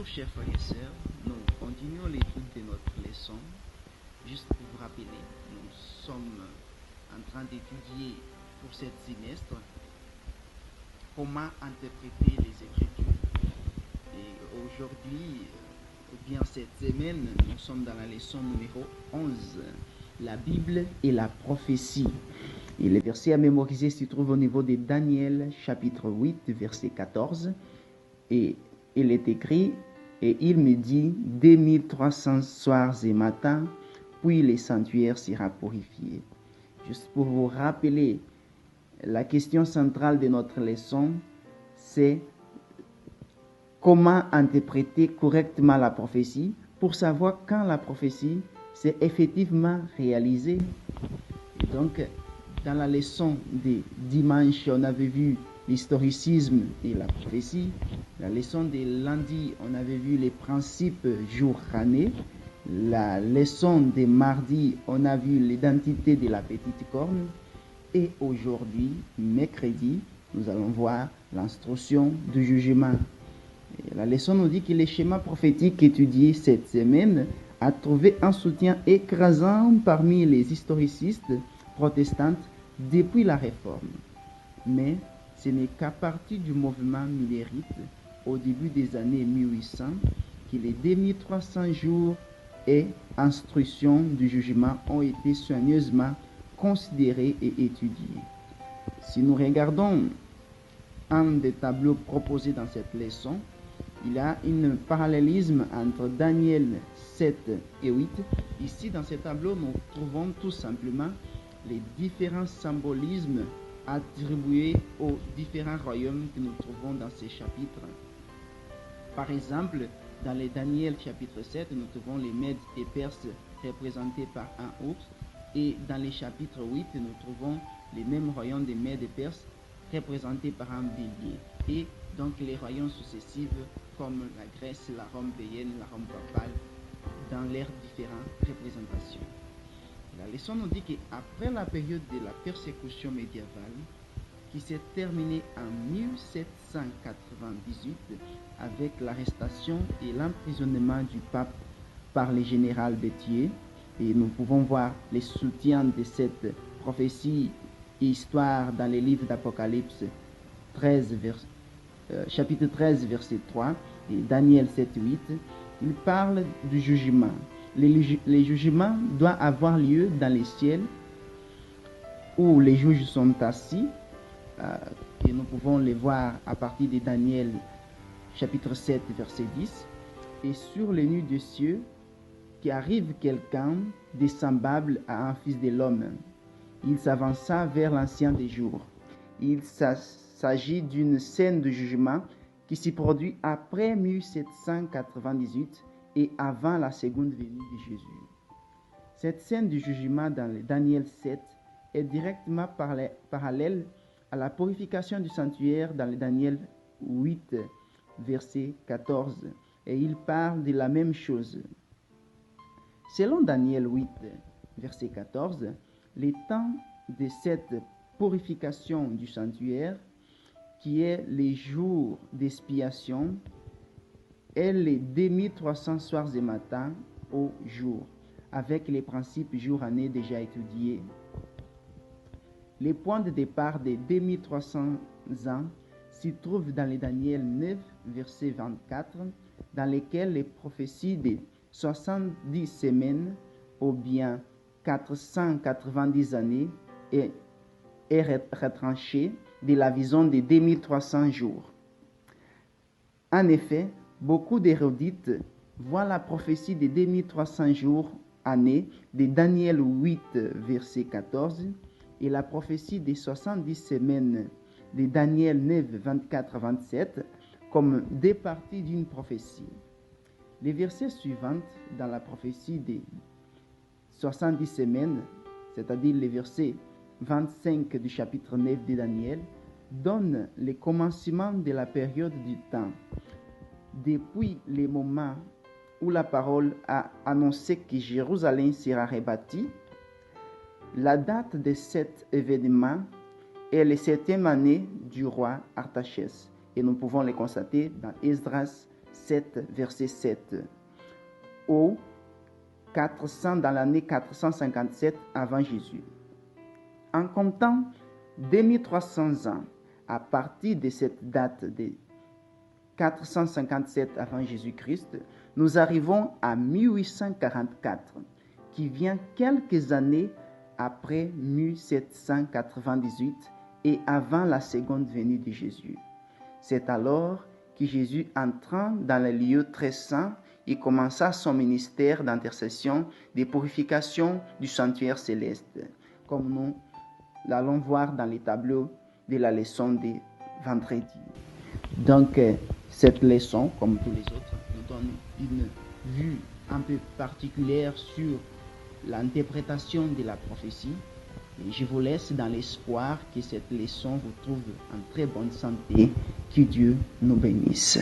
Bonjour chers frères et sœurs, nous continuons l'étude de notre leçon. Juste pour vous rappeler, nous sommes en train d'étudier pour ce semestre comment interpréter les Écritures. Et aujourd'hui, ou bien cette semaine, nous sommes dans la leçon numéro 11, la Bible et la prophétie. Et les versets à mémoriser se trouvent au niveau de Daniel chapitre 8, verset 14. Et il est écrit, et il me dit, 2300 soirs et matins, puis le sanctuaire sera purifié. Juste pour vous rappeler, la question centrale de notre leçon, c'est comment interpréter correctement la prophétie pour savoir quand la prophétie s'est effectivement réalisée. Et donc, dans la leçon de dimanche, on avait vu l'historicisme et la prophétie. La leçon de lundi, on avait vu les principes jour-année. La leçon de mardi, on a vu l'identité de la petite corne. Et aujourd'hui, mercredi, nous allons voir l'instruction du jugement. Et la leçon nous dit que le schéma prophétique étudié cette semaine a trouvé un soutien écrasant parmi les historicistes protestants depuis la Réforme. Mais ce n'est qu'à partir du mouvement millérite, au début des années 1800, que les 2300 jours et instructions du jugement ont été soigneusement considérés et étudiés. Si nous regardons un des tableaux proposés dans cette leçon, il y a un parallélisme entre Daniel 7 et 8. Ici, dans ce tableau, nous trouvons tout simplement les différents symbolismes attribués aux différents royaumes que nous trouvons dans ces chapitres. Par exemple, dans les Daniel chapitre 7, nous trouvons les Mèdes et Perses représentés par un ours, et dans les chapitres 8, nous trouvons les mêmes royaumes des Mèdes et Perses représentés par un bélier. Et donc les royaumes successifs comme la Grèce, la Rome païenne, la Rome papale, dans leurs différentes représentations. La leçon nous dit qu'après la période de la persécution médiévale, qui s'est terminée en 1798 avec l'arrestation et l'emprisonnement du pape par le général Béthier, et nous pouvons voir les soutiens de cette prophétie et histoire dans les livres d'Apocalypse chapitre 13, verset 3, et Daniel 7, 8, il parle du jugement. Les jugements doivent avoir lieu dans les ciels où les juges sont assis, et nous pouvons les voir à partir de Daniel chapitre 7, verset 10, et sur les nues des cieux qui arrive quelqu'un de semblable à un fils de l'homme. Il s'avança vers l'ancien des jours. Il s'agit d'une scène de jugement qui s'y produit après 1798 et avant la seconde venue de Jésus. Cette scène du jugement dans Daniel 7 est directement parallèle à la purification du sanctuaire dans le Daniel 8, verset 14, et il parle de la même chose. Selon Daniel 8, verset 14, le temps de cette purification du sanctuaire, qui est les jours d'expiation, est les 2300 soirs et matins au jour, avec les principes jour-année déjà étudiés. Les points de départ des 2300 ans s'y trouvent dans les Daniel 9, verset 24, dans lesquels les prophéties des 70 semaines ou bien 490 années est retranchée de la vision des 2300 jours. En effet, beaucoup d'érudites voient la prophétie des 2300 jours années de Daniel 8, verset 14, et la prophétie des 70 semaines de Daniel 9, 24 à 27 comme deux parties d'une prophétie. Les versets suivants dans la prophétie des 70 semaines, c'est-à-dire les versets 25 du chapitre 9 de Daniel, donnent le commencement de la période du temps. Depuis le moment où la parole a annoncé que Jérusalem sera rebâtie, la date de cet événement est la 7e année du roi Artaxerxès, et nous pouvons le constater dans Esdras 7, verset 7, au 400, dans l'année 457 avant Jésus. En comptant 2300 ans à partir de cette date de 457 avant Jésus-Christ, nous arrivons à 1844, qui vient quelques années après 1798 et avant la seconde venue de Jésus. C'est alors que Jésus entra dans les lieux très saints et commença son ministère d'intercession, de purification du sanctuaire céleste, comme nous l'allons voir dans les tableaux de la leçon de vendredi. Donc, cette leçon, comme tous les autres, nous donne une vue un peu particulière sur l'interprétation de la prophétie. Et je vous laisse dans l'espoir que cette leçon vous trouve en très bonne santé. Que Dieu nous bénisse.